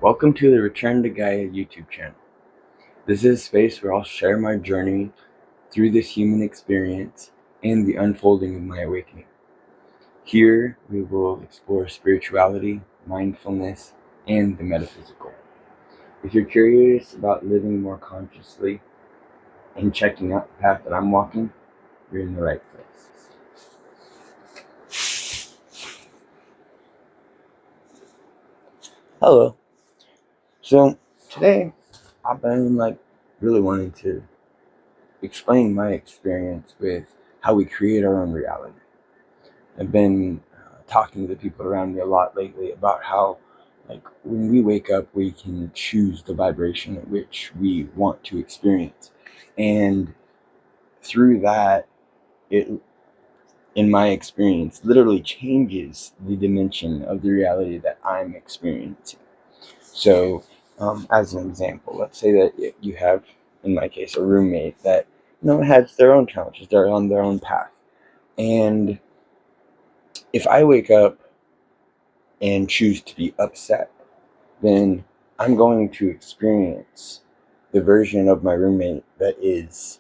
Welcome to the Return to Gaia YouTube channel. This is a space where I'll share my journey through this human experience and the unfolding of my awakening. Here we will explore spirituality, mindfulness, and the metaphysical. If you're curious about living more consciously and checking out the path that I'm walking, you're in the right place. Hello. So today I've been really wanting to explain my experience with how we create our own reality. I've been talking to the people around me a lot lately about how, when we wake up, we can choose the vibration at which we want to experience. And through that, it, in my experience, literally changes the dimension of the reality that I'm experiencing. So, as an example, let's say that you have, in my case, a roommate that has their own challenges. They're on their own path, and if I wake up and choose to be upset, then I'm going to experience the version of my roommate that is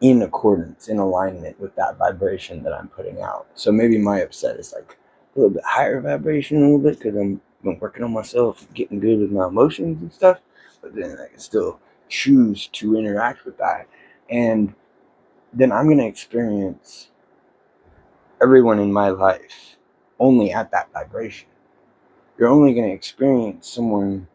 in accordance, in alignment with that vibration that I'm putting out. So maybe my upset is a little bit higher vibration, a little bit, because I'm been working on myself, getting good with my emotions and stuff. But then I can still choose to interact with that, and then I'm going to experience everyone in my life only at that vibration. You're only going to experience someone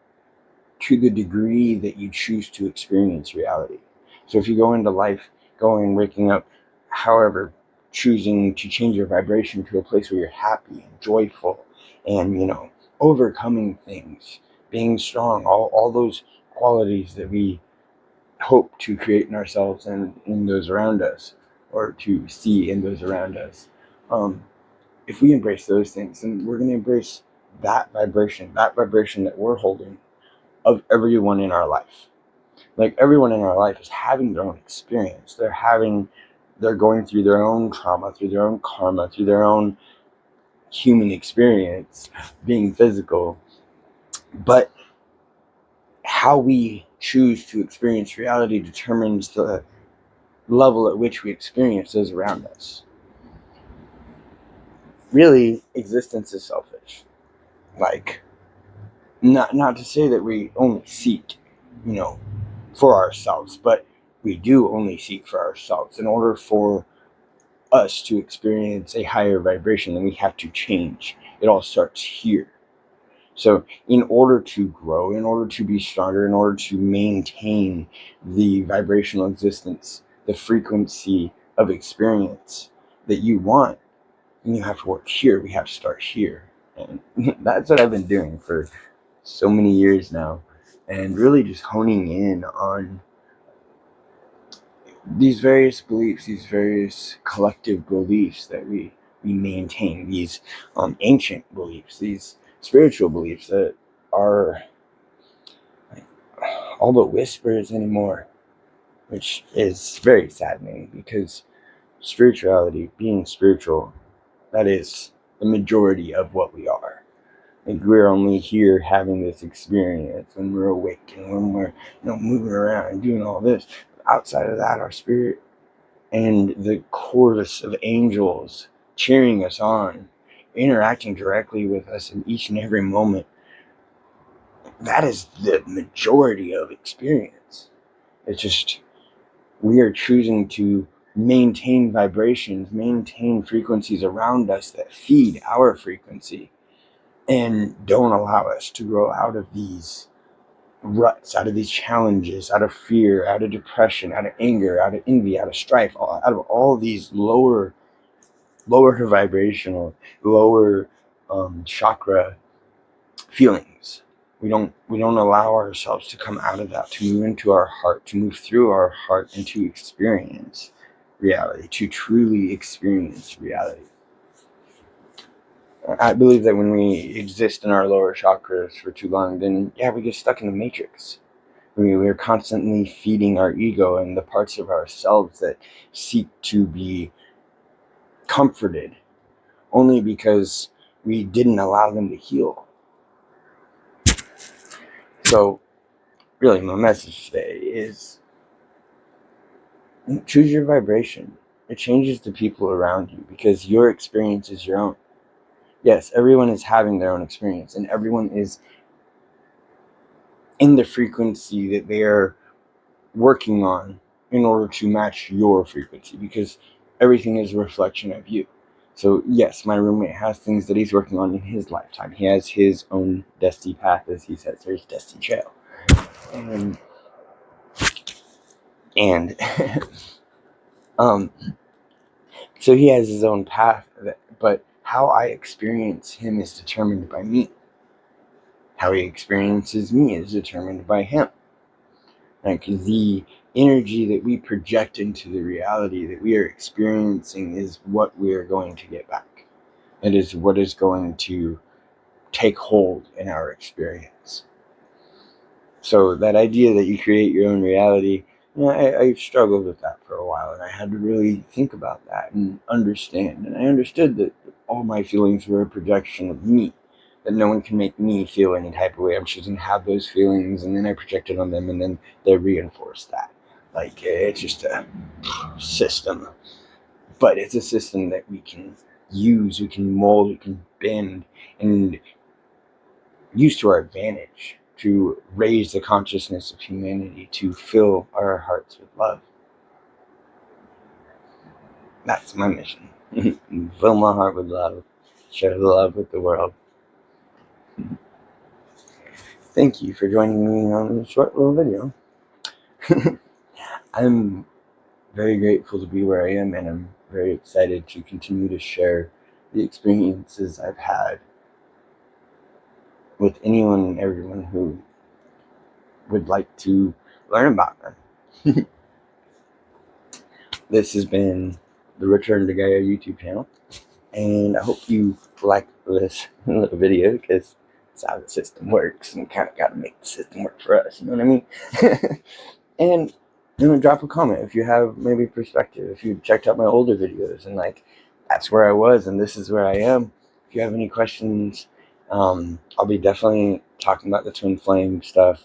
to the degree that you choose to experience reality. So if you go into life, waking up, however, choosing to change your vibration to a place where you're happy and joyful and, overcoming things, being strong, all those qualities that we hope to create in ourselves and in those around us, or to see in those around us. If we embrace those things, then we're going to embrace that vibration that we're holding of everyone in our life. Like, everyone in our life is having their own experience. They're going through their own trauma, through their own karma, through their own human experience, being physical. But how we choose to experience reality determines the level at which we experience those around us. Really, existence is selfish. Not to say that we only seek, for ourselves, but we do only seek for ourselves. In order for us to experience a higher vibration, then we have to change. It all starts here. So in order to grow, in order to be stronger, in order to maintain the vibrational existence, the frequency of experience that you want, then you have to work here. We have to start here. And that's what I've been doing for so many years now, and really just honing in on these various beliefs, these various collective beliefs that we maintain, these ancient beliefs, these spiritual beliefs that are all but whispers anymore, which is very saddening, because spirituality, being spiritual, that is the majority of what we are. We're only here having this experience when we're awake and when we're moving around and doing all this. Outside of that, our spirit and the chorus of angels cheering us on, interacting directly with us in each and every moment, that is the majority of experience. It's just, we are choosing to maintain vibrations, maintain frequencies around us that feed our frequency, and don't allow us to grow out of these ruts, out of these challenges, out of fear, out of depression, out of anger, out of envy, out of strife, out of all these lower vibrational, lower chakra feelings. We don't allow ourselves to come out of that, to move into our heart, to move through our heart, and to experience reality, to truly experience reality. I believe that when we exist in our lower chakras for too long, then we get stuck in the matrix. We're constantly feeding our ego and the parts of ourselves that seek to be comforted, only because we didn't allow them to heal. So, really, my message today is choose your vibration. It changes the people around you because your experience is your own. Yes, everyone is having their own experience, and everyone is in the frequency that they are working on in order to match your frequency, because everything is a reflection of you. So yes, my roommate has things that he's working on in his lifetime. He has his own dusty path, as he says, there's dusty trail. And um so he has his own path, but how I experience him is determined by me. How he experiences me is determined by him. Like, the energy that we project into the reality that we are experiencing is what we are going to get back. It is what is going to take hold in our experience. So that idea that you create your own reality, I struggled with that for a while, and I had to really think about that and understand. And I understood that all my feelings were a projection of me, that no one can make me feel any type of way. I'm choosing to have those feelings, and then I project it on them, and then they reinforce that. Like, it's just a system. But it's a system that we can use, we can mold, we can bend, and use to our advantage to raise the consciousness of humanity, to fill our hearts with love. That's my mission. Fill my heart with love. Share the love with the world. Thank you for joining me on this short little video. I'm very grateful to be where I am, and I'm very excited to continue to share the experiences I've had with anyone and everyone who would like to learn about them. This has been the Return to Gaia YouTube channel, and I hope you like this little video, because that's how the system works, and kind of got to make the system work for us, you know what I mean? And drop a comment if you have maybe perspective, if you checked out my older videos and like, that's where I was and this is where I am. If you have any questions, I'll be definitely talking about the twin flame stuff.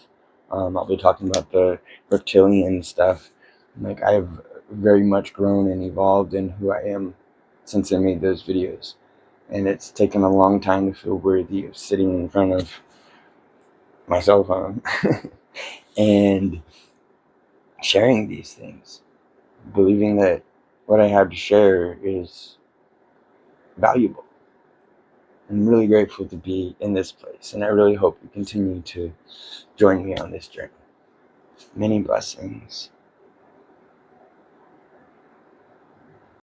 I'll be talking about the reptilian stuff. Like, I've very much grown and evolved in who I am since I made those videos, and it's taken a long time to feel worthy of sitting in front of my cell phone and sharing these things, believing that what I have to share is valuable. I'm really grateful to be in this place, and I really hope you continue to join me on this journey. Many blessings.